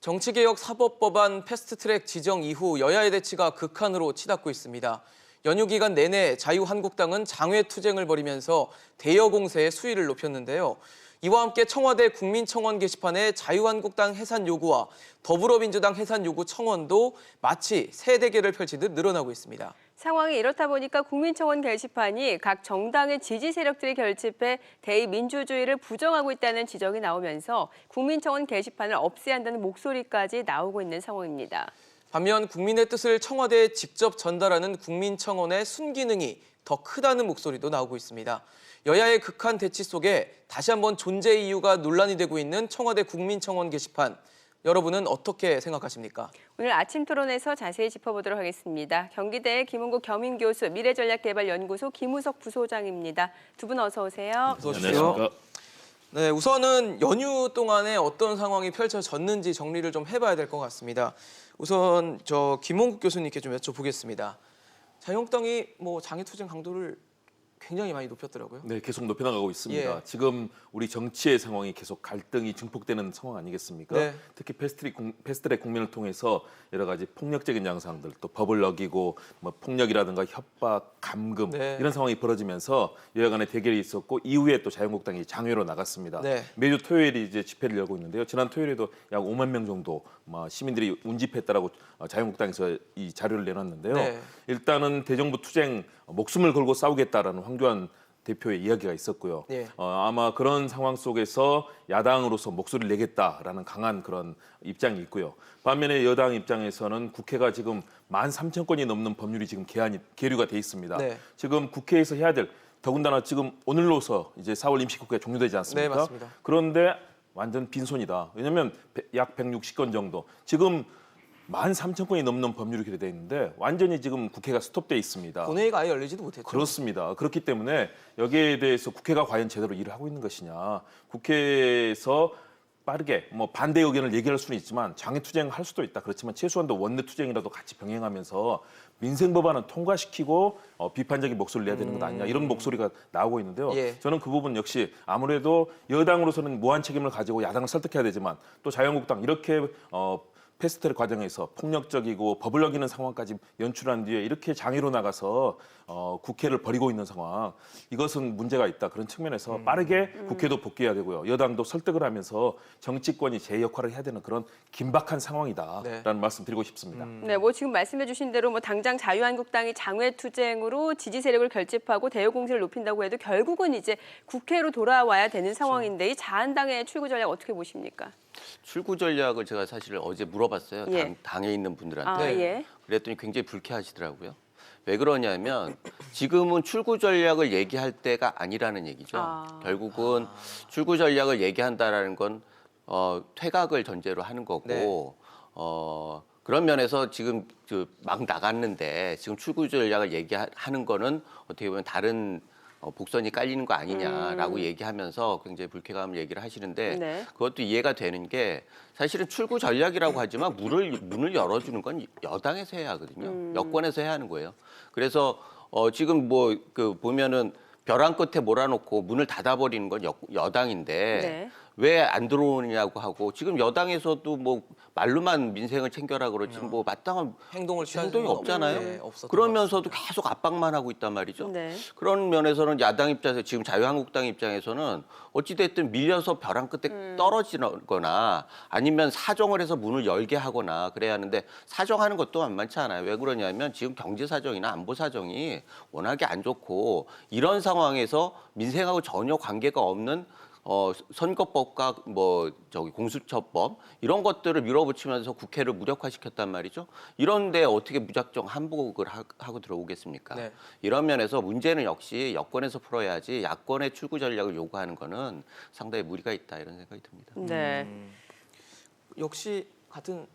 정치개혁 사법법안 패스트트랙 지정 이후 여야의 대치가 극한으로 치닫고 있습니다. 연휴 기간 내내 자유한국당은 장외투쟁을 벌이면서 대여 공세의 수위를 높였는데요. 이와 함께 청와대 국민청원 게시판에 자유한국당 해산 요구와 더불어민주당 해산 요구 청원도 마치 새 대결을 펼치듯 늘어나고 있습니다. 상황이 이렇다 보니까 국민청원 게시판이 각 정당의 지지 세력들이 결집해 대의민주주의를 부정하고 있다는 지적이 나오면서 국민청원 게시판을 없애야 한다는 목소리까지 나오고 있는 상황입니다. 반면 국민의 뜻을 청와대에 직접 전달하는 국민청원의 순기능이 더 크다는 목소리도 나오고 있습니다. 여야의 극한 대치 속에 다시 한번 존재 이유가 논란이 되고 있는 청와대 국민청원 게시판. 여러분은 어떻게 생각하십니까? 오늘 아침 토론에서 자세히 짚어보도록 하겠습니다. 경기대 김은국 겸임교수, 미래전략개발연구소 김우석 부소장입니다. 두 분 어서 오세요. 어서 오십시오. 네, 우선은 연휴 동안에 어떤 상황이 펼쳐졌는지 정리를 좀 해봐야 될 것 같습니다. 우선 김은국 교수님께 좀 여쭤보겠습니다. 자유한국당이 장외투쟁 강도를 굉장히 많이 높였더라고요. 네, 계속 높여나가고 있습니다. 예. 지금 우리 정치의 상황이 계속 갈등이 증폭되는 상황 아니겠습니까? 네. 특히 패스트트랙 국면을 통해서 여러 가지 폭력적인 양상들, 또 법을 어기고 폭력이라든가 협박, 감금 네. 이런 상황이 벌어지면서 여야 간의 대결이 있었고 이후에 또 자유한국당이 장외로 나갔습니다. 네. 매주 토요일이 이제 집회를 열고 있는데요. 지난 토요일에도 약 5만 명 정도 시민들이 운집했다라고 자유한국당에서 이 자료를 내놨는데요. 네. 일단은 대정부 투쟁 목숨을 걸고 싸우겠다라는 황교안 대표의 이야기가 있었고요. 네. 아마 그런 상황 속에서 야당으로서 목소리를 내겠다라는 강한 그런 입장이 있고요. 반면에 여당 입장에서는 국회가 지금 13,000건이 넘는 법률이 지금 계류가 돼 있습니다. 네. 지금 국회에서 해야 될 더군다나 지금 오늘로서 이제 4월 임시국회가 종료되지 않습니까? 네, 맞습니다. 그런데 완전 빈손이다. 왜냐하면 약 160건 정도. 지금 13,000건이 넘는 법률이 기재되어 있는데 완전히 지금 국회가 스톱돼 있습니다. 본회의가 아예 열리지도 못했죠. 그렇습니다. 그렇기 때문에 여기에 대해서 국회가 과연 제대로 일을 하고 있는 것이냐. 국회에서 빠르게 반대 의견을 얘기할 수는 있지만 장외투쟁 할 수도 있다. 그렇지만 최소한도 원내투쟁이라도 같이 병행하면서 민생 법안은 통과시키고 비판적인 목소리를 내야 되는 것 아니냐. 이런 목소리가 나오고 있는데요. 예. 저는 그 부분 역시 아무래도 여당으로서는 무한 책임을 가지고 야당을 설득해야 되지만 또 자유한국당 이렇게 패스트트랙 과정에서 폭력적이고 법을 어기는 상황까지 연출한 뒤에 이렇게 장외로 나가서 국회를 버리고 있는 상황, 이것은 문제가 있다. 그런 측면에서 빠르게 국회도 복귀해야 되고요. 여당도 설득을 하면서 정치권이 제 역할을 해야 되는 그런 긴박한 상황이다라는 네. 말씀 드리고 싶습니다. 네, 지금 말씀해주신 대로 당장 자유한국당이 장외투쟁으로 지지 세력을 결집하고 대여 공세를 높인다고 해도 결국은 이제 국회로 돌아와야 되는 상황인데 이 자한당의 출구 전략 어떻게 보십니까? 출구 전략을 제가 사실 어제 물어봤어요. 예. 당에 있는 분들한테. 아, 예. 그랬더니 굉장히 불쾌하시더라고요. 왜 그러냐면 지금은 출구 전략을 얘기할 때가 아니라는 얘기죠. 결국은 출구 전략을 얘기한다라는 건 퇴각을 전제로 하는 거고 네. 그런 면에서 지금 막 나갔는데 지금 출구 전략을 얘기하는 거는 어떻게 보면 다른 복선이 깔리는 거 아니냐라고 얘기하면서 굉장히 불쾌감을 얘기를 하시는데 네. 그것도 이해가 되는 게 사실은 출구 전략이라고 하지만 문을 열어주는 건 여당에서 해야 하거든요. 여권에서 해야 하는 거예요. 그래서 지금 보면은 벼랑 끝에 몰아놓고 문을 닫아버리는 건 여당인데 네. 왜 안 들어오느냐고 하고 지금 여당에서도 말로만 민생을 챙겨라 그러지 마땅한 행동을 취하는 행동이 건 없잖아요. 네, 없었던 그러면서도 계속 압박만 하고 있단 말이죠. 네. 그런 면에서는 야당 입장에서 지금 자유한국당 입장에서는 어찌됐든 밀려서 벼랑 끝에 떨어지거나 아니면 사정을 해서 문을 열게 하거나 그래야 하는데 사정하는 것도 만만치 않아요. 왜 그러냐면 지금 경제 사정이나 안보 사정이 워낙에 안 좋고 이런 상황에서 민생하고 전혀 관계가 없는 선거법과 공수처법 이런 것들을 밀어붙이면서 국회를 무력화시켰단 말이죠. 이런데 어떻게 무작정 한복을 하고 들어오겠습니까? 네. 이런 면에서 문제는 역시 여권에서 풀어야지 야권의 출구 전략을 요구하는 거는 상당히 무리가 있다 이런 생각이 듭니다. 네. 역시 같은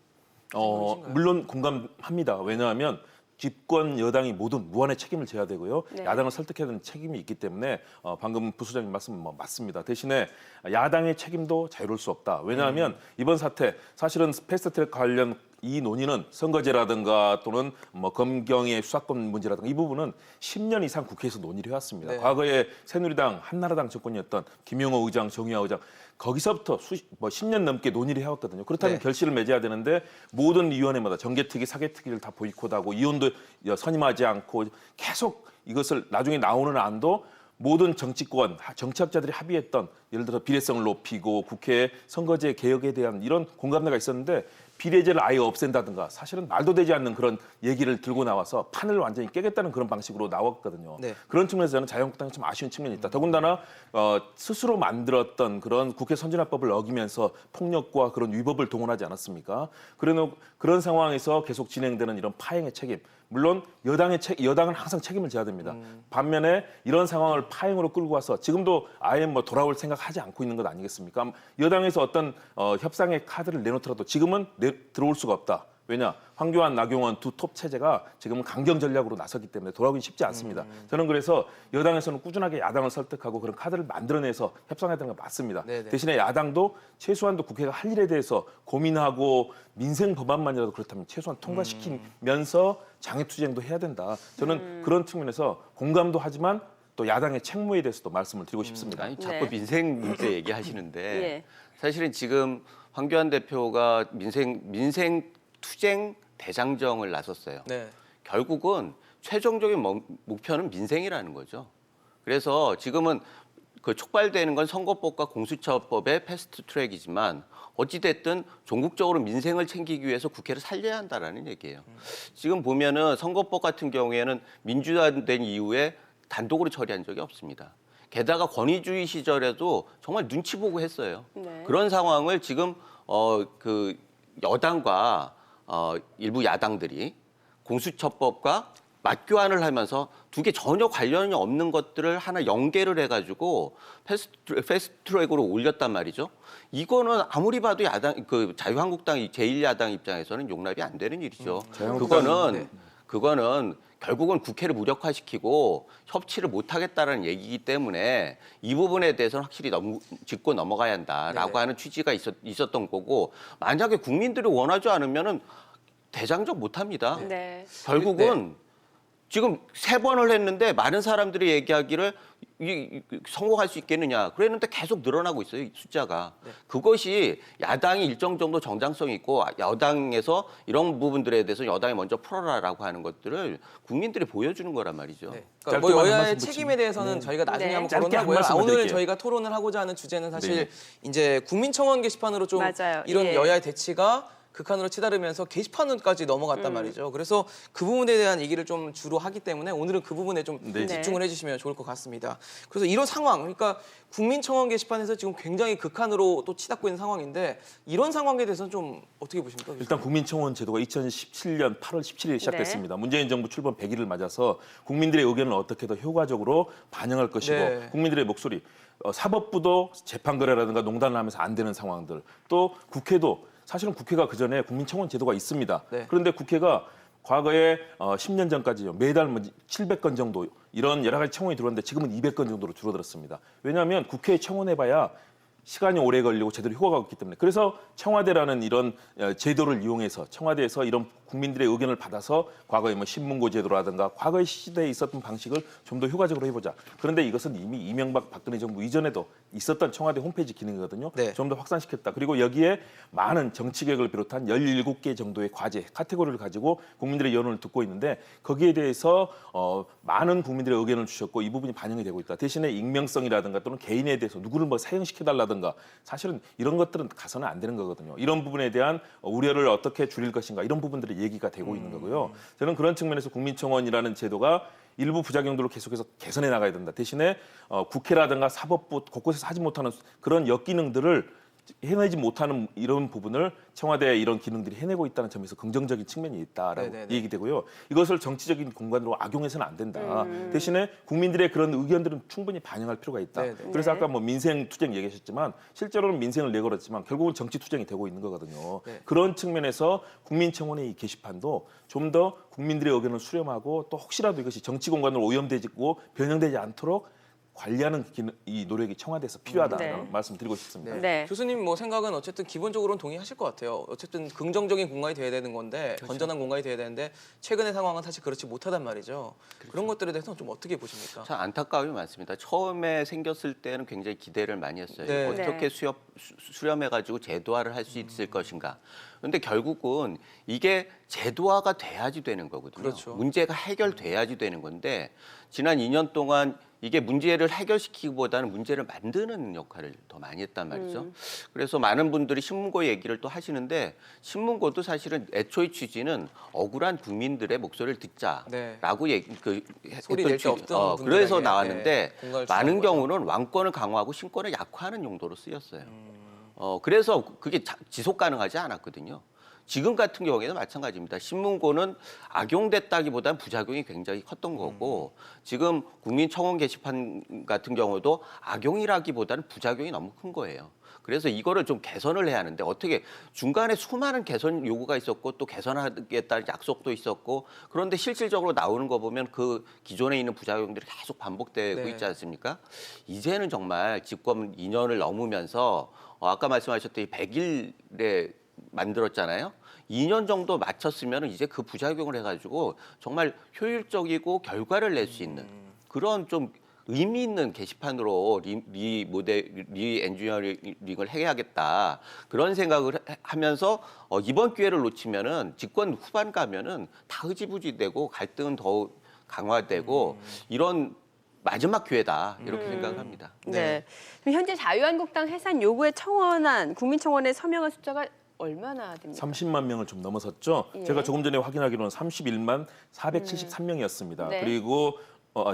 물론 공감합니다. 왜냐하면 집권 여당이 모든 무한의 책임을 져야 되고요. 네. 야당을 설득해야 되는 책임이 있기 때문에 방금 부소장님 말씀 맞습니다. 대신에 야당의 책임도 자유로울 수 없다. 왜냐하면 이번 사태 사실은 패스트트랙 관련 이 논의는 선거제라든가 또는 뭐 검경의 수사권 문제라든가 이 부분은 10년 이상 국회에서 논의를 해왔습니다. 네. 과거에 새누리당, 한나라당 정권이었던 김용호 의장, 정의화 의장 거기서부터 10년 넘게 논의를 해왔거든요. 그렇다면 네. 결실을 맺어야 되는데 모든 위원회마다 정개특위, 사개특위를 다 보이콧하고 이혼도 선임하지 않고 계속 이것을 나중에 나오는 안도 모든 정치권, 정치학자들이 합의했던 예를 들어 비례성을 높이고 국회 선거제 개혁에 대한 이런 공감대가 있었는데 비례제를 아예 없앤다든가 사실은 말도 되지 않는 그런 얘기를 들고 나와서 판을 완전히 깨겠다는 그런 방식으로 나왔거든요. 네. 그런 측면에서 저는 자유한국당이 좀 아쉬운 측면이 있다. 더군다나 스스로 만들었던 그런 국회 선진화법을 어기면서 폭력과 그런 위법을 동원하지 않았습니까? 그런 상황에서 계속 진행되는 이런 파행의 책임. 물론 여당은 항상 책임을 져야 됩니다. 반면에 이런 상황을 파행으로 끌고 와서 지금도 아예 뭐 돌아올 생각하지 않고 있는 것 아니겠습니까? 여당에서 어떤 협상의 카드를 내놓더라도 지금은 들어올 수가 없다. 왜냐? 황교안, 나경원 두 톱 체제가 지금은 강경 전략으로 나섰기 때문에 돌아오긴 쉽지 않습니다. 저는 그래서 여당에서는 꾸준하게 야당을 설득하고 그런 카드를 만들어내서 협상해야 되는 거 맞습니다. 네네. 대신에 야당도 최소한도 국회가 할 일에 대해서 고민하고 민생 법안만이라도 그렇다면 최소한 통과시키면서 장애투쟁도 해야 된다. 저는 그런 측면에서 공감도 하지만 또 야당의 책무에 대해서도 말씀을 드리고 싶습니다. 아니, 자꾸 네. 민생 문제 얘기하시는데 예. 사실은 지금 황교안 대표가 민생 투쟁 대장정을 나섰어요. 네. 결국은 최종적인 목표는 민생이라는 거죠. 그래서 지금은 그 촉발되는 건 선거법과 공수처법의 패스트트랙이지만 어찌됐든 종국적으로 민생을 챙기기 위해서 국회를 살려야 한다라는 얘기예요. 지금 보면은 선거법 같은 경우에는 민주화된 이후에 단독으로 처리한 적이 없습니다. 게다가 권위주의 시절에도 정말 눈치 보고 했어요. 네. 그런 상황을 지금 그 여당과 일부 야당들이 공수처법과 맞교환을 하면서 두 개 전혀 관련이 없는 것들을 하나 연계를 해가지고 패스트트랙으로 올렸단 말이죠. 이거는 아무리 봐도 자유한국당 제1야당 입장에서는 용납이 안 되는 일이죠. 그거는 결국은 국회를 무력화시키고 협치를 못하겠다는 얘기이기 때문에 이 부분에 대해서는 확실히 짚고 넘어가야 한다라고 네네. 하는 취지가 있었던 거고 만약에 국민들이 원하지 않으면은 대장정 못합니다. 네. 결국은 지금 3번을 했는데 많은 사람들이 얘기하기를 성공할 수 있겠느냐 그랬는데 계속 늘어나고 있어요 숫자가. 그것이 야당이 일정 정도 정당성이 있고 여당에서 이런 부분들에 대해서 여당이 먼저 풀어라라고 하는 것들을 국민들이 보여주는 거란 말이죠. 네. 그러니까 뭐 짧게만 한 여야의 말씀 책임에 대해서는 저희가 나중에 네. 한번 짧게 한 거론하고요. 말씀을 오늘 드릴게요. 저희가 토론을 하고자 하는 주제는 사실 네. 이제 국민청원 게시판으로 좀 맞아요. 이런 예. 여야의 대치가 극한으로 치달으면서 게시판까지 넘어갔단 말이죠. 그래서 그 부분에 대한 얘기를 좀 주로 하기 때문에 오늘은 그 부분에 좀 네. 집중을 해주시면 좋을 것 같습니다. 그래서 이런 상황, 그러니까 국민청원 게시판에서 지금 굉장히 극한으로 또 치닫고 있는 상황인데 이런 상황에 대해서는 좀 어떻게 보십니까? 일단 국민청원 제도가 2017년 8월 17일에 시작됐습니다. 문재인 정부 출범 100일을 맞아서 국민들의 의견을 어떻게 더 효과적으로 반영할 것이고 네. 국민들의 목소리, 사법부도 재판거래라든가 농단을 하면서 안 되는 상황들, 또 국회도 사실은 국회가 그전에 국민청원 제도가 있습니다. 네. 그런데 국회가 과거에 10년 전까지요. 매달 700건 정도 이런 여러 가지 청원이 들어왔는데 지금은 200건 정도로 줄어들었습니다. 왜냐하면 국회에 청원해봐야 시간이 오래 걸리고 제대로 효과가 없기 때문에. 그래서 청와대라는 이런 제도를 이용해서 청와대에서 이런 국민들의 의견을 받아서 과거에 뭐 신문고 제도라든가 과거의 시대에 있었던 방식을 좀 더 효과적으로 해보자. 그런데 이것은 이미 이명박 박근혜 정부 이전에도 있었던 청와대 홈페이지 기능이거든요. 네. 좀 더 확산시켰다. 그리고 여기에 많은 정치개혁을 비롯한 17개 정도의 과제, 카테고리를 가지고 국민들의 여론을 듣고 있는데 거기에 대해서 많은 국민들의 의견을 주셨고 이 부분이 반영이 되고 있다. 대신에 익명성이라든가 또는 개인에 대해서 누구를 뭐 사형시켜달라든가 사실은 이런 것들은 가서는 안 되는 거거든요. 이런 부분에 대한 우려를 어떻게 줄일 것인가 이런 부분들이 얘기가 되고 있는 거고요. 저는 그런 측면에서 국민청원이라는 제도가 일부 부작용들을 계속해서 개선해 나가야 된다. 대신에 국회라든가 사법부 곳곳에서 하지 못하는 그런 역기능들을 해내지 못하는 이런 부분을 청와대의 이런 기능들이 해내고 있다는 점에서 긍정적인 측면이 있다라고 네네네. 얘기되고요. 이것을 정치적인 공간으로 악용해서는 안 된다. 대신에 국민들의 그런 의견들은 충분히 반영할 필요가 있다. 네네. 그래서 네. 아까 뭐 민생 투쟁 얘기하셨지만 실제로는 민생을 내걸었지만 결국은 정치 투쟁이 되고 있는 거거든요. 네. 그런 측면에서 국민청원의 이 게시판도 좀 더 국민들의 의견을 수렴하고 또 혹시라도 이것이 정치 공간으로 오염되고 변형되지 않도록 관리하는 이 노력이 청와대에서 필요하다는 네. 말씀 드리고 싶습니다. 네. 교수님 뭐 생각은 어쨌든 기본적으로는 동의하실 것 같아요. 어쨌든 긍정적인 공간이 돼야 되는 건데 건전한 공간이 돼야 되는데 최근의 상황은 사실 그렇지 못하단 말이죠. 그런 것들에 대해서는 좀 어떻게 보십니까? 참 안타까움이 많습니다. 처음에 생겼을 때는 굉장히 기대를 많이 했어요. 네. 어떻게 수렴해가지고 제도화를 할 수 있을 것인가. 그런데 결국은 이게 제도화가 돼야지 되는 거거든요. 그렇죠. 문제가 해결돼야지 되는 건데 지난 2년 동안 이게 문제를 해결시키기보다는 문제를 만드는 역할을 더 많이 했단 말이죠. 그래서 많은 분들이 신문고 얘기를 또 하시는데 신문고도 사실은 애초의 취지는 억울한 국민들의 목소리를 듣자라고 네. 소리 낼 데 없던 분들에게, 그래서 나왔는데 네, 공간을 많은 주는 거죠. 경우는 왕권을 강화하고 신권을 약화하는 용도로 쓰였어요. 그래서 그게 지속 가능하지 않았거든요. 지금 같은 경우에는 마찬가지입니다. 신문고는 악용됐다기보다는 부작용이 굉장히 컸던 거고 지금 국민청원 게시판 같은 경우도 악용이라기보다는 부작용이 너무 큰 거예요. 그래서 이거를 좀 개선을 해야 하는데 어떻게 중간에 수많은 개선 요구가 있었고 또 개선하겠다는 약속도 있었고 그런데 실질적으로 나오는 거 보면 그 기존에 있는 부작용들이 계속 반복되고 네. 있지 않습니까? 이제는 정말 집권 2년을 넘으면서 아까 말씀하셨던 이 100일에 만들었잖아요. 2년 정도 마쳤으면 이제 그 부작용을 해가지고 정말 효율적이고 결과를 낼 수 있는 그런 좀 의미 있는 게시판으로 리엔지니어링을 해야겠다 그런 생각을 하면서 이번 기회를 놓치면은 집권 후반 가면은 다 흐지부지되고 갈등은 더 강화되고 이런 마지막 기회다 이렇게 생각을 합니다. 네. 그럼 현재 자유한국당 해산 요구에 청원한 국민청원에 서명한 숫자가 얼마나 됩니까? 30만 명을 좀 넘어섰죠. 예. 제가 조금 전에 확인하기로는 31만 473명이었습니다. 네. 그리고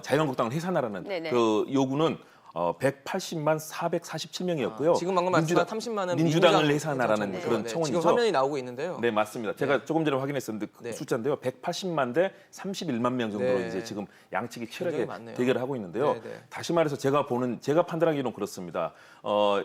자유한국당을 해산하라는 네네. 그 요구는 180만 447명이었고요. 지금 방금 말씀한 30만은 민주당을 해산하라는 네. 그런 네. 청원이죠. 지금 화면이 나오고 있는데요. 네, 맞습니다. 제가 네. 조금 전에 확인했었는데 그 네. 숫자인데요. 180만 대 31만 명 정도로 네. 이제 지금 양측이 굉장히 치열하게 많네요. 대결을 하고 있는데요. 네, 네. 다시 말해서 제가 판단하기로는 그렇습니다.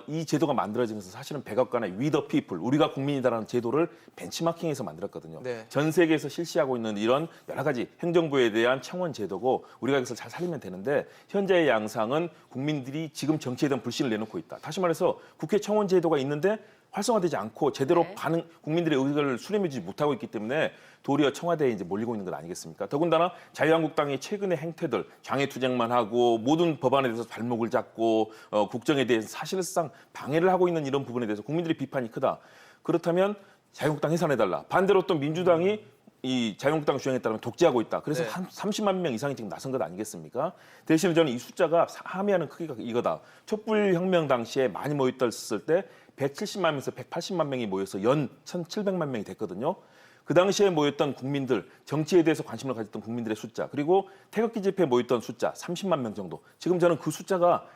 이 제도가 만들어지면서 사실은 백악관의 We the People, 우리가 국민이다라는 제도를 벤치마킹해서 만들었거든요. 네. 전 세계에서 실시하고 있는 이런 여러 가지 행정부에 대한 청원 제도고 우리가 이것을 잘 살리면 되는데 현재의 양상은 국민들이 지금 정치에 대한 불신을 내놓고 있다. 다시 말해서 국회 청원 제도가 있는데 활성화되지 않고 제대로 네. 국민들의 의견을 수렴해주지 못하고 있기 때문에 도리어 청와대에 이제 몰리고 있는 것 아니겠습니까? 더군다나 자유한국당이 최근의 행태들, 장애투쟁만 하고 모든 법안에 대해서 발목을 잡고 국정에 대해서 사실상 방해를 하고 있는 이런 부분에 대해서 국민들의 비판이 크다. 그렇다면 자유한국당 해산해달라. 반대로 또 민주당이 이 자유한국당 주장에 따르면 독재하고 있다. 그래서 네. 한 30만 명 이상이 지금 나선 것 아니겠습니까? 대신에 저는 이 숫자가 함의하는 크기가 이거다. 촛불혁명 당시에 많이 모였을 때 170만 명에서 180만 명이 모여서 연 1,700만 명이 됐거든요. 그 당시에 모였던 국민들, 정치에 대해서 관심을 가졌던 국민들의 숫자, 그리고 태극기 집회에 모였던 숫자 30만 명 정도. 지금 저는 그 숫자가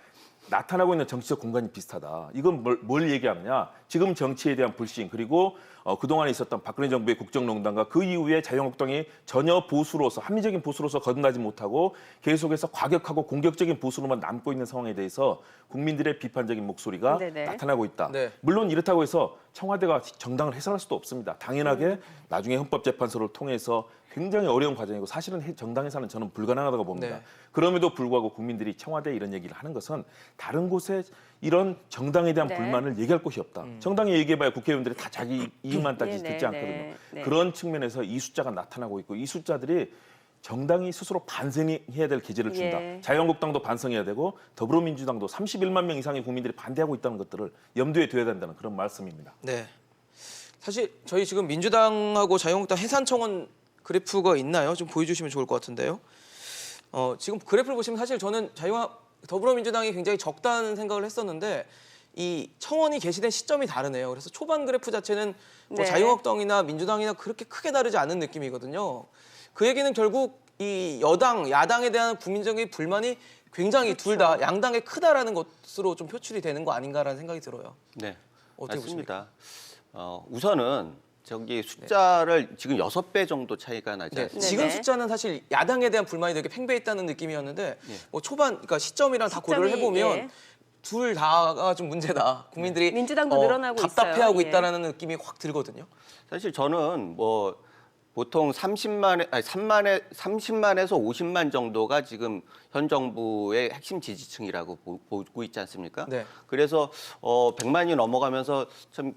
나타나고 있는 정치적 공간이 비슷하다. 이건 뭘 얘기하느냐? 지금 정치에 대한 불신 그리고 그동안에 있었던 박근혜 정부의 국정농단과 그 이후에 자유한국당이 전혀 보수로서 합리적인 보수로서 거듭나지 못하고 계속해서 과격하고 공격적인 보수로만 남고 있는 상황에 대해서 국민들의 비판적인 목소리가 네네. 나타나고 있다. 네. 물론 이렇다고 해서 청와대가 정당을 해산할 수도 없습니다. 당연하게 나중에 헌법재판소를 통해서 굉장히 어려운 과정이고 사실은 정당 해산은 저는 불가능하다고 봅니다. 네. 그럼에도 불구하고 국민들이 청와대에 이런 얘기를 하는 것은 다른 곳에 이런 정당에 대한 네. 불만을 얘기할 곳이 없다. 정당이 얘기해봐야 국회의원들이 다 자기 이익만 따지지 네, 듣지 네, 않거든요. 네. 그런 측면에서 이 숫자가 나타나고 있고 이 숫자들이 정당이 스스로 반성해야 될 계기를 준다. 예. 자유한국당도 반성해야 되고 더불어민주당도 31만 명 이상의 국민들이 반대하고 있다는 것들을 염두에 둬야 된다는 그런 말씀입니다. 네. 사실 저희 지금 민주당하고 자유한국당 해산 청원 그래프가 있나요? 좀 보여주시면 좋을 것 같은데요. 지금 그래프를 보시면 사실 저는 더불어민주당이 굉장히 적다는 생각을 했었는데 이 청원이 게시된 시점이 다르네요. 그래서 초반 그래프 자체는 뭐 네. 자유한국당이나 민주당이나 그렇게 크게 다르지 않은 느낌이거든요. 그 얘기는 결국 이 여당, 야당에 대한 국민적인 불만이 굉장히 그렇죠. 둘 다 양당에 크다라는 것으로 좀 표출이 되는 거 아닌가라는 생각이 들어요. 네, 어떻게 맞습니다. 우선은 저기 숫자를 지금 6배 정도 차이가 나지 네, 않습니까? 지금 네네. 숫자는 사실 야당에 대한 불만이 되게 팽배했다는 느낌이었는데 뭐 초반 그러니까 시점이랑 다 고려를 시점이, 해보면 예. 둘 다가 좀 문제다. 국민들이 민주당도 늘어나고 답답해하고 있어요. 예. 있다라는 느낌이 확 들거든요. 사실 저는 뭐 보통 30만에서 50만 정도가 지금 현 정부의 핵심 지지층이라고 보고 있지 않습니까? 네. 그래서 100만이 넘어가면서 참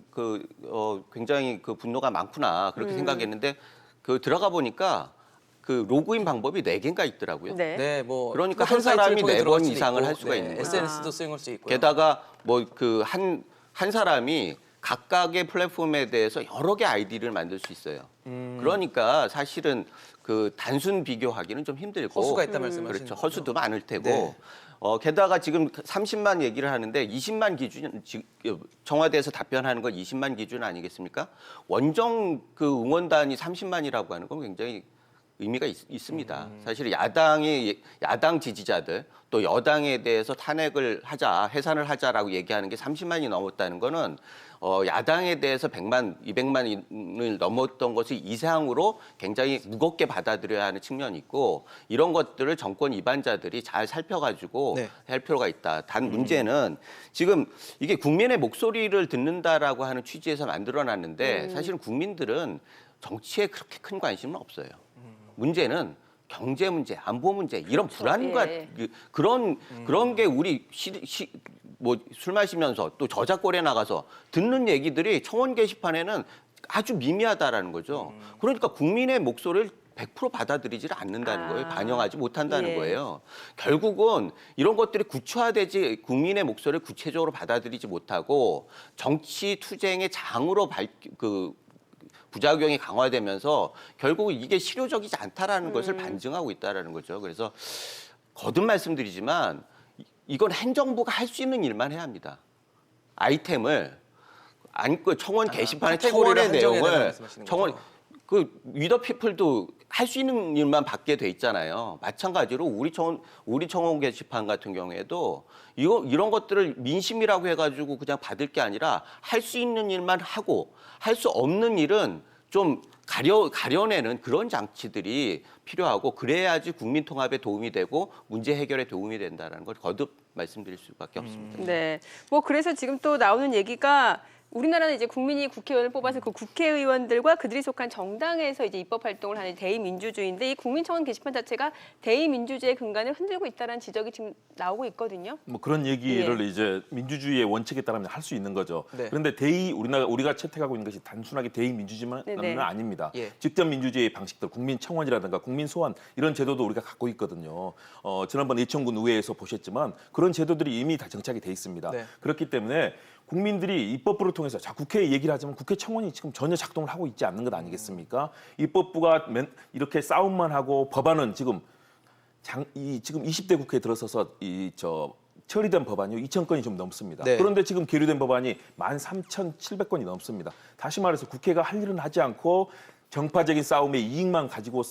굉장히 그 분노가 많구나 그렇게 생각했는데 그 들어가 보니까 그 로그인 방법이 4개인가 있더라고요. 네. 네, 뭐 그러니까 포털 한 사람이 사이트를 통해 4번 들어갈 수도 이상을 있고, 할 수가 네, 있는 거예요. SNS도 쓰용할 수 있고요. 게다가 뭐 그 한 사람이 각각의 플랫폼에 대해서 여러 개 아이디를 만들 수 있어요. 그러니까 사실은 그 단순 비교하기는 좀 힘들고 허수가 있다 말씀하시는 그렇죠. 거죠? 허수도 많을 테고 네. 게다가 지금 30만 얘기를 하는데 20만 기준 청와대에서 답변하는 건 20만 기준 아니겠습니까? 원정 그 응원단이 30만이라고 하는 건 굉장히 의미가 있습니다. 사실 야당 지지자들 또 여당에 대해서 탄핵을 하자, 해산을 하자라고 얘기하는 게 30만이 넘었다는 거는 야당에 대해서 100만, 200만을 넘었던 것이 이상으로 굉장히 무겁게 받아들여야 하는 측면이 있고 이런 것들을 정권 이반자들이 잘 살펴가지고 네. 할 필요가 있다. 단 문제는 지금 이게 국민의 목소리를 듣는다라고 하는 취지에서 만들어놨는데 사실은 국민들은 정치에 그렇게 큰 관심은 없어요. 문제는 경제 문제, 안보 문제 이런 불안과 예. 그런 게 우리 뭐 술 마시면서 또 저작거리에 나가서 듣는 얘기들이 청원 게시판에는 아주 미미하다라는 거죠. 그러니까 국민의 목소리를 100% 받아들이지를 않는다는 거예요. 반영하지 못한다는 예. 거예요. 결국은 이런 것들이 구체화되지 국민의 목소리를 구체적으로 받아들이지 못하고 정치 투쟁의 장으로 부작용이 강화되면서 결국 이게 실효적이지 않다라는 것을 반증하고 있다라는 거죠. 그래서 거듭 말씀드리지만 이건 행정부가 할 수 있는 일만 해야 합니다. 아이템을 청원 게시판에 카테고리를 청원의 한정해야 된다고 내용을 말씀하시는 청원 거죠? 그 위더피플도 할 수 있는 일만 받게 돼 있잖아요. 마찬가지로 우리 청원 게시판 같은 경우에도 이런 것들을 민심이라고 해가지고 그냥 받을 게 아니라 할 수 있는 일만 하고 할 수 없는 일은 좀 가려내는 그런 장치들이 필요하고 그래야지 국민 통합에 도움이 되고 문제 해결에 도움이 된다는 걸 거듭 말씀드릴 수밖에 없습니다. 네. 뭐 그래서 지금 또 나오는 얘기가 우리나라는 이제 국민이 국회의원을 뽑아서 그 국회의원들과 그들이 속한 정당에서 이제 입법 활동을 하는 대의민주주의인데 이 국민청원 게시판 자체가 대의민주주의의 근간을 흔들고 있다는 지적이 지금 나오고 있거든요. 뭐 그런 얘기를 예. 이제 민주주의의 원칙에 따르면 할 수 있는 거죠. 네. 그런데 우리가 채택하고 있는 것이 단순하게 대의 민주주의만은 네네. 아닙니다. 예. 직접 민주주의의 방식들, 국민청원이라든가 국민소환 이런 제도도 우리가 갖고 있거든요. 지난번 이천군 의회에서 보셨지만 그런 제도들이 이미 다 정착이 돼 있습니다. 네. 그렇기 때문에 국민들이 입법부를 통해서 국회 얘기를 하지만 국회 청원이 지금 전혀 작동을 하고 있지 않는 것 아니겠습니까? 입법부가 이렇게 싸움만 하고 법안은 지금 지금 20대 국회에 들어서서 처리된 법안이 2,000건이 좀 넘습니다. 네. 그런데 지금 계류된 법안이 13,700건이 넘습니다. 다시 말해서 국회가 할 일은 하지 않고 정파적인 싸움의 이익만 가지고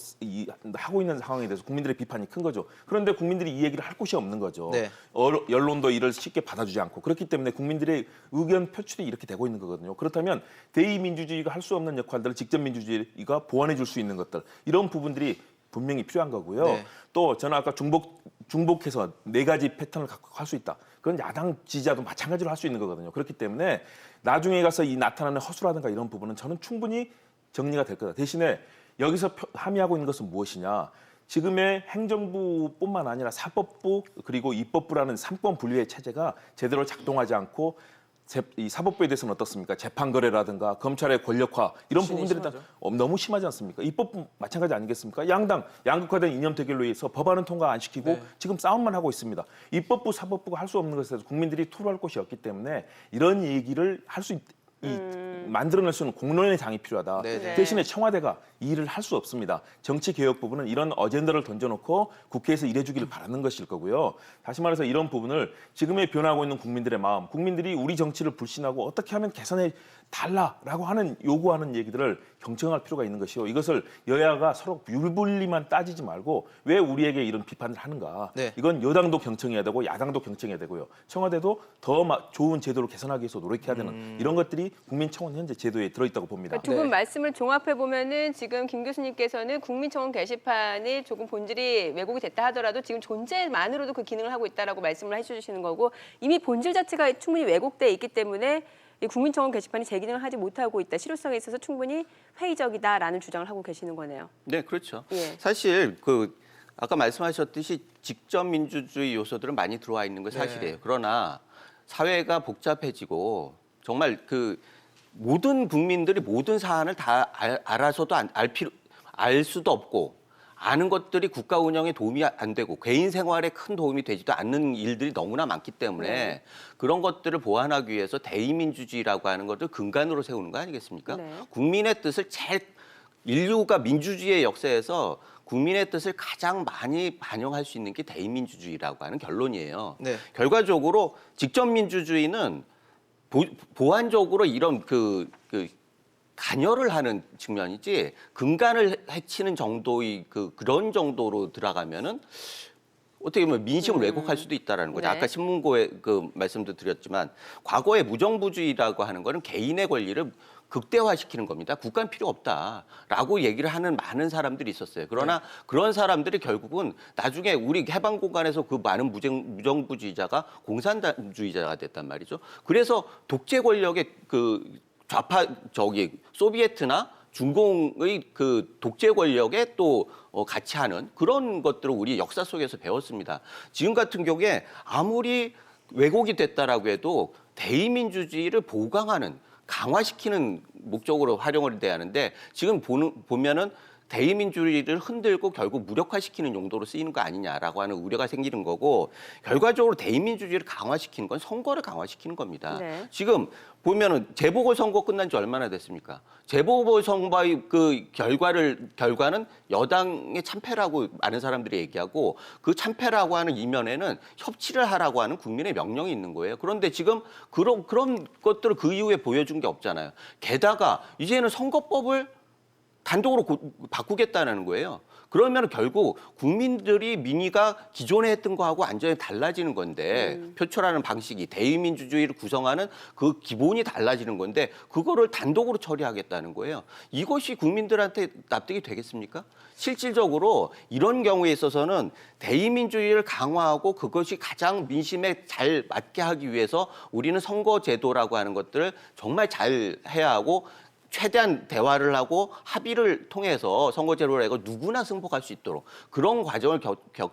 하고 있는 상황에 대해서 국민들의 비판이 큰 거죠. 그런데 국민들이 이 얘기를 할 곳이 없는 거죠. 네. 언론도 이를 쉽게 받아주지 않고 그렇기 때문에 국민들의 의견 표출이 이렇게 되고 있는 거거든요. 그렇다면 대의민주주의가 할 수 없는 역할들을 직접 민주주의가 보완해 줄 수 있는 것들 이런 부분들이 분명히 필요한 거고요. 네. 또 저는 아까 중복해서 4가지 패턴을 갖고 할 수 있다. 그건 야당 지지자도 마찬가지로 할 수 있는 거거든요. 그렇기 때문에 나중에 가서 이 나타나는 허수라든가 이런 부분은 저는 충분히 정리가 될 거다. 대신에 여기서 함의하고 있는 것은 무엇이냐. 지금의 행정부뿐만 아니라 사법부 그리고 입법부라는 삼권 분리의 체제가 제대로 작동하지 않고 이 사법부에 대해서는 어떻습니까? 재판 거래라든가 검찰의 권력화 이런 부분들이 다 너무 심하지 않습니까? 입법부 마찬가지 아니겠습니까? 양극화된 이념 대결로 해서 법안은 통과 안 시키고 네. 지금 싸움만 하고 있습니다. 입법부, 사법부가 할 수 없는 것에 대해서 국민들이 토로할 곳이 없기 때문에 이런 얘기를 할 수 만들어낼 수 있는 공론의 장이 필요하다. 네. 대신에 청와대가 이 일을 할 수 없습니다. 정치 개혁 부분은 이런 어젠다를 던져놓고 국회에서 일해주기를 바라는 것일 거고요. 다시 말해서 이런 부분을 지금의 변하고 있는 국민들의 마음, 국민들이 우리 정치를 불신하고 어떻게 하면 개선해 달라라고 하는 요구하는 얘기들을 경청할 필요가 있는 것이요. 이것을 여야가 서로 유불리만 따지지 말고 왜 우리에게 이런 비판을 하는가. 네. 이건 여당도 경청해야 되고 야당도 경청해야 되고요. 청와대도 더 좋은 제도를 개선하기 위해서 노력해야 되는 이런 것들이 국민청원 현재 제도에 들어있다고 봅니다. 그러니까 두 분 네. 말씀을 종합해 보면은 지금 김 교수님께서는 국민청원 게시판이 조금 본질이 왜곡이 됐다 하더라도 지금 존재만으로도 그 기능을 하고 있다라고 말씀을 해주시는 거고 이미 본질 자체가 충분히 왜곡돼 있기 때문에 이 국민청원 게시판이 제 기능을 하지 못하고 있다. 실효성에 있어서 충분히 회의적이다라는 주장을 하고 계시는 거네요. 네, 그렇죠. 예. 사실 아까 말씀하셨듯이 직접 민주주의 요소들은 많이 들어와 있는 건 사실이에요. 그러나 사회가 복잡해지고 정말 모든 국민들이 모든 사안을 다 알아서도 알 수도 없고 아는 것들이 국가 운영에 도움이 안 되고 개인 생활에 큰 도움이 되지도 않는 일들이 너무나 많기 때문에 그런 것들을 보완하기 위해서 대의민주주의라고 하는 것을 근간으로 세우는 거 아니겠습니까? 네. 국민의 뜻을 인류가 민주주의의 역사에서 국민의 뜻을 가장 많이 반영할 수 있는 게 대의민주주의라고 하는 결론이에요. 네. 결과적으로 직접민주주의는 보완적으로 이런 간여를 하는 측면이지 근간을 해치는 정도의 그런 정도로 들어가면은 어떻게 보면 민심을 왜곡할 수도 있다라는 거죠. 네. 아까 신문고에 말씀도 드렸지만 과거에 무정부주의라고 하는 거는 개인의 권리를 극대화시키는 겁니다. 국가는 필요 없다라고 얘기를 하는 많은 사람들이 있었어요. 그러나 그런 사람들이 결국은 나중에 우리 해방 공간에서 그 많은 무정부주의자가 공산주의자가 됐단 말이죠. 그래서 독재 권력의 좌파 소비에트나 중공의 독재 권력에 또 같이 하는 그런 것들을 우리 역사 속에서 배웠습니다. 지금 같은 경우에 아무리 왜곡이 됐다라고 해도 대의민주주의를 보강하는 강화시키는 목적으로 활용을 돼야 하는데 지금 보면은 대의민주주의를 흔들고 결국 무력화시키는 용도로 쓰이는 거 아니냐라고 하는 우려가 생기는 거고 결과적으로 대의민주주의를 강화시키는 건 선거를 강화시키는 겁니다. 네. 지금 보면은 재보궐선거 끝난 지 얼마나 됐습니까? 재보궐선거의 결과는 여당의 참패라고 많은 사람들이 얘기하고 그 참패라고 하는 이면에는 협치를 하라고 하는 국민의 명령이 있는 거예요. 그런데 지금 그런 것들을 그 이후에 보여준 게 없잖아요. 게다가 이제는 선거법을 단독으로 바꾸겠다는 거예요. 그러면 결국 국민들이 민의가 기존에 했던 거하고 완전히 달라지는 건데 표출하는 방식이 대의민주주의를 구성하는 그 기본이 달라지는 건데 그거를 단독으로 처리하겠다는 거예요. 이것이 국민들한테 납득이 되겠습니까? 실질적으로 이런 경우에 있어서는 대의민주주의를 강화하고 그것이 가장 민심에 잘 맞게 하기 위해서 우리는 선거제도라고 하는 것들을 정말 잘 해야 하고 최대한 대화를 하고 합의를 통해서 선거제도를 하고 누구나 승복할 수 있도록 그런 과정을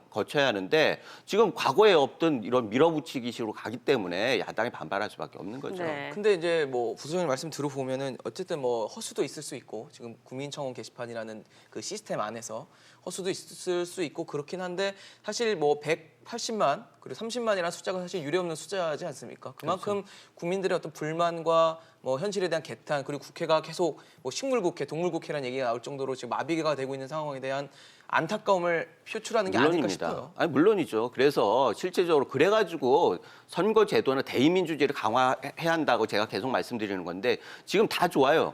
거쳐야 하는데 지금 과거에 없던 이런 밀어붙이기식으로 가기 때문에 야당이 반발할 수밖에 없는 거죠. 네. 근데 이제 뭐 부소장님 말씀 들어보면은 어쨌든 뭐 허수도 있을 수 있고 지금 국민청원 게시판이라는 그 시스템 안에서 허수도 있을 수 있고 그렇긴 한데 사실 뭐 180만 그리고 30만이라는 숫자가 사실 유례없는 숫자지 않습니까? 그만큼 국민들의 어떤 불만과 뭐 현실에 대한 개탄 그리고 국회가 계속 뭐 식물국회, 동물국회라는 얘기가 나올 정도로 지금 마비가 되고 있는 상황에 대한 안타까움을 표출하는 게 아닐까 싶어요. 아니, 물론이죠. 그래서 실제적으로 그래가지고 선거제도나 대의민주주의를 강화해야 한다고 제가 계속 말씀드리는 건데 지금 다 좋아요.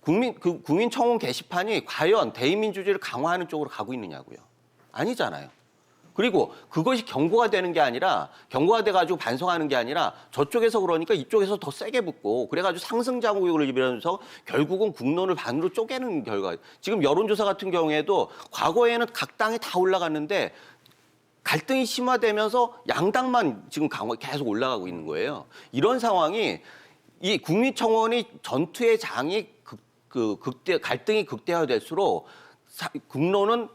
국민청원 게시판이 과연 대의민주주의를 강화하는 쪽으로 가고 있느냐고요. 아니잖아요. 그리고 그것이 경고가 되는 게 아니라 경고가 돼가지고 반성하는 게 아니라 저쪽에서 그러니까 이쪽에서 더 세게 붙고 그래가지고 상승작용을 입으면서 결국은 국론을 반으로 쪼개는 결과. 지금 여론조사 같은 경우에도 과거에는 각 당이 다 올라갔는데 갈등이 심화되면서 양당만 지금 계속 올라가고 있는 거예요. 이런 상황이 이 국민청원이 전투의 장이 갈등이 극대화될수록 국론은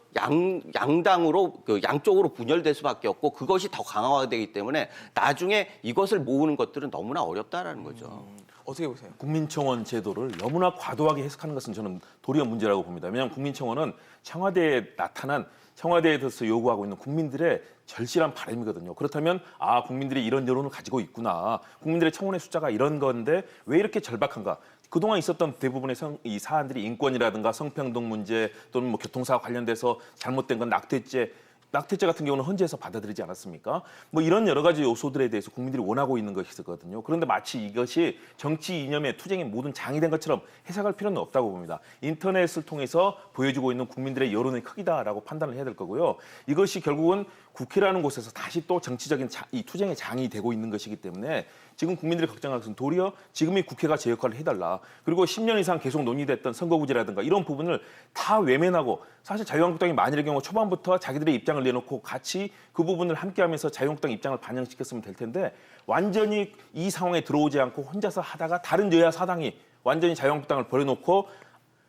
양당으로 양쪽으로 분열될 수밖에 없고 그것이 더 강화되기 때문에 나중에 이것을 모으는 것들은 너무나 어렵다라는 거죠. 어떻게 보세요? 국민청원 제도를 너무나 과도하게 해석하는 것은 저는 도리어 문제라고 봅니다. 왜냐하면 국민청원은 청와대에 대해서 요구하고 있는 국민들의 절실한 바람이거든요. 그렇다면 국민들이 이런 여론을 가지고 있구나. 국민들의 청원의 숫자가 이런 건데 왜 이렇게 절박한가? 그동안 있었던 대부분의 이 사안들이 인권이라든가 성평등 문제 또는 뭐 교통사고 관련돼서 잘못된 건 낙태죄 같은 경우는 헌재에서 받아들이지 않았습니까? 뭐 이런 여러 가지 요소들에 대해서 국민들이 원하고 있는 것이거든요. 그런데 마치 이것이 정치 이념의 투쟁의 모든 장이 된 것처럼 해석할 필요는 없다고 봅니다. 인터넷을 통해서 보여주고 있는 국민들의 여론의 크기다라고 판단을 해야 될 거고요. 이것이 결국은 국회라는 곳에서 다시 또 정치적인 이 투쟁의 장이 되고 있는 것이기 때문에 지금 국민들이 걱정하는 것은 도리어 지금의 국회가 제 역할을 해달라. 그리고 10년 이상 계속 논의됐던 선거구제라든가 이런 부분을 다 외면하고 사실 자유한국당이 만일의 경우 초반부터 자기들의 입장을 내놓고 같이 그 부분을 함께하면서 자유한국당 입장을 반영시켰으면 될 텐데 완전히 이 상황에 들어오지 않고 혼자서 하다가 다른 여야 사당이 완전히 자유한국당을 버려놓고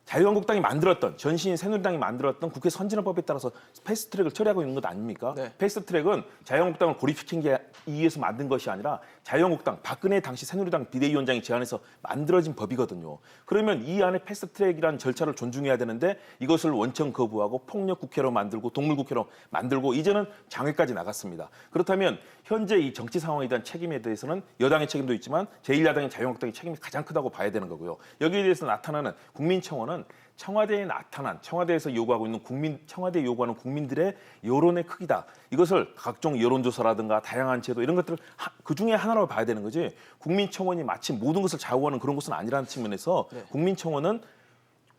자유한국당이 만들었던 전신인 새누리당이 만들었던 국회 선진화법에 따라서 패스트트랙을 처리하고 있는 것 아닙니까? 네. 패스트트랙은 자유한국당을 고립시킨 게 위해서 만든 것이 아니라 자유한국당 박근혜 당시 새누리당 비대위원장이 제안해서 만들어진 법이거든요. 그러면 이 안에 패스트트랙이라는 절차를 존중해야 되는데 이것을 원청 거부하고 폭력 국회로 만들고 동물 국회로 만들고 이제는 장외까지 나갔습니다. 그렇다면 현재 이 정치 상황에 대한 책임에 대해서는 여당의 책임도 있지만 제1야당인 자유한국당의 책임이 가장 크다고 봐야 되는 거고요. 여기에 대해서 나타나는 국민청원은 청와대에 나타난 청와대에서 요구하고 있는 청와대에 요구하는 국민들의 여론의 크기다. 이것을 각종 여론조사라든가 다양한 제도 이런 것들을 그 중에 하나로 봐야 되는 거지. 국민청원이 마치 모든 것을 좌우하는 그런 것은 아니라는 측면에서 국민청원은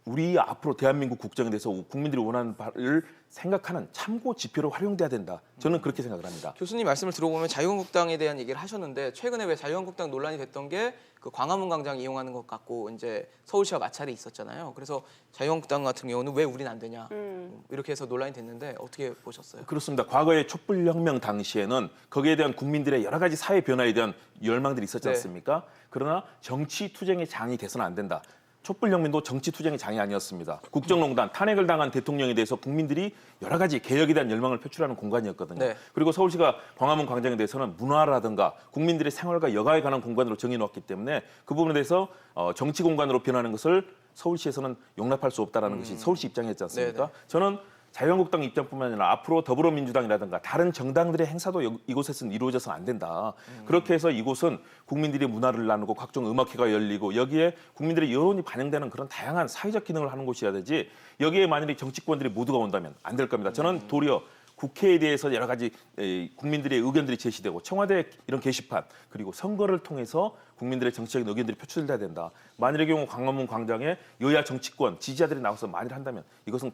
우리 앞으로 대한민국 국정에 대해서 국민들이 원하는 바를 생각하는 참고 지표로 활용돼야 된다. 저는 그렇게 생각을 합니다. 교수님 말씀을 들어보면 자유한국당에 대한 얘기를 하셨는데 최근에 왜 자유한국당 논란이 됐던 게 그 광화문 광장 이용하는 것 갖고 이제 서울시와 마찰이 있었잖아요. 그래서 자유한국당 같은 경우는 왜 우린 안 되냐 이렇게 해서 논란이 됐는데 어떻게 보셨어요? 그렇습니다. 과거의 촛불혁명 당시에는 거기에 대한 국민들의 여러 가지 사회 변화에 대한 열망들이 있었지 않습니까? 그러나 정치 투쟁의 장이 돼서는 안 된다. 촛불혁명도 정치 투쟁의 장이 아니었습니다. 국정농단, 탄핵을 당한 대통령에 대해서 국민들이 여러 가지 개혁에 대한 열망을 표출하는 공간이었거든요. 네. 그리고 서울시가 광화문 광장에 대해서는 문화라든가 국민들의 생활과 여가에 관한 공간으로 정해놓았기 때문에 그 부분에 대해서 정치 공간으로 변하는 것을 서울시에서는 용납할 수 없다는 것이 서울시 입장이었지 않습니까? 네네. 저는 자유한국당 입장뿐만 아니라 앞으로 더불어민주당이라든가 다른 정당들의 행사도 이곳에서는 이루어져서는 안 된다. 그렇게 해서 이곳은 국민들이 문화를 나누고 각종 음악회가 열리고 여기에 국민들의 여론이 반영되는 그런 다양한 사회적 기능을 하는 곳이어야 되지 여기에 만약에 정치권들이 모두가 온다면 안 될 겁니다. 저는 도리어 국회에 대해서 여러 가지 국민들의 의견들이 제시되고 청와대 이런 게시판 그리고 선거를 통해서 국민들의 정치적인 의견들이 표출돼야 된다. 만일의 경우 광화문 광장에 여야 정치권 지지자들이 나와서 만일 한다면 이것은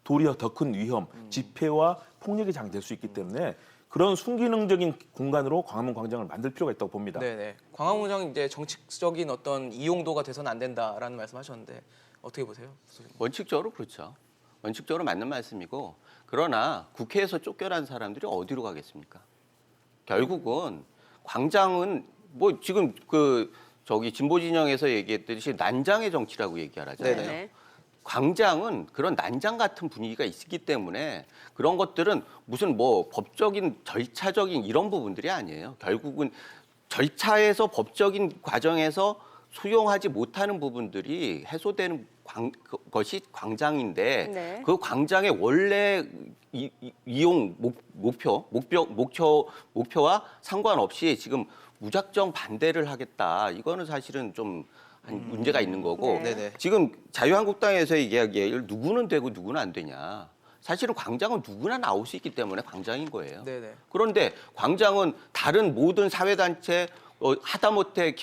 도리어 더 큰 위험, 집회와 폭력의 장이 될 수 있기 때문에 그런 순기능적인 공간으로 광화문 광장을 만들 필요가 있다고 봅니다. 네네. 광화문 광장 이제 정치적인 어떤 이용도가 돼서는 안 된다라는 말씀하셨는데 어떻게 보세요? 원칙적으로 그렇죠. 원칙적으로 맞는 말씀이고 그러나 국회에서 쫓겨난 사람들이 어디로 가겠습니까? 결국은 광장은 뭐 지금 진보 진영에서 얘기했듯이 난장의 정치라고 얘기하잖아요. 네네. 광장은 그런 난장 같은 분위기가 있기 때문에 그런 것들은 무슨 뭐 법적인 절차적인 이런 부분들이 아니에요. 결국은 절차에서 법적인 과정에서 수용하지 못하는 부분들이 해소되는 것이 광장인데 네. 그 광장의 원래 이용 목표와 상관없이 지금 무작정 반대를 하겠다. 이거는 사실은 좀 문제가 있는 거고 네. 네네. 지금 자유한국당에서 이야기를 누구는 되고 누구는 안 되냐. 사실은 광장은 누구나 나올 수 있기 때문에 광장인 거예요. 네네. 그런데 광장은 다른 모든 사회단체 하다못해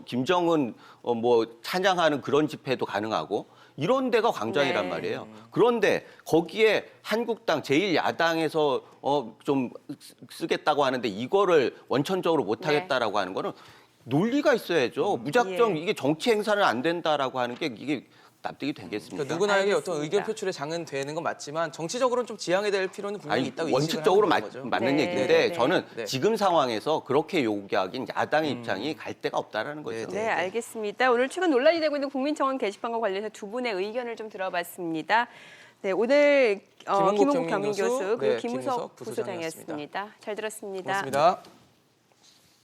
김정은 뭐 찬양하는 그런 집회도 가능하고 이런 데가 광장이란 네. 말이에요. 그런데 거기에 한국당 제1야당에서 좀 쓰겠다고 하는데 이거를 원천적으로 못 하겠다라고 하는 거는 논리가 있어야죠. 무작정 이게 정치 행사는 안 된다라고 하는 게 이게 납득이 되겠습니까? 그러니까 누구나에게 어떤 알겠습니다. 의견 표출의 장은 되는 건 맞지만 정치적으로는 좀 지향해야 될 필요는 분명히 있다고 인식을 원칙적으로 하는 거죠. 맞는 네, 얘기인데 네, 네. 저는 네. 지금 상황에서 그렇게 요구하긴 야당의 입장이 갈 데가 없다라는 거죠. 네, 네, 알겠습니다. 오늘 최근 논란이 되고 있는 국민청원 게시판과 관련해서 두 분의 의견을 좀 들어봤습니다. 네, 오늘 김은국 김은국 경민교수 그리고 네, 김우석 김우석 부소장이었습니다. 잘 들었습니다. 고맙습니다.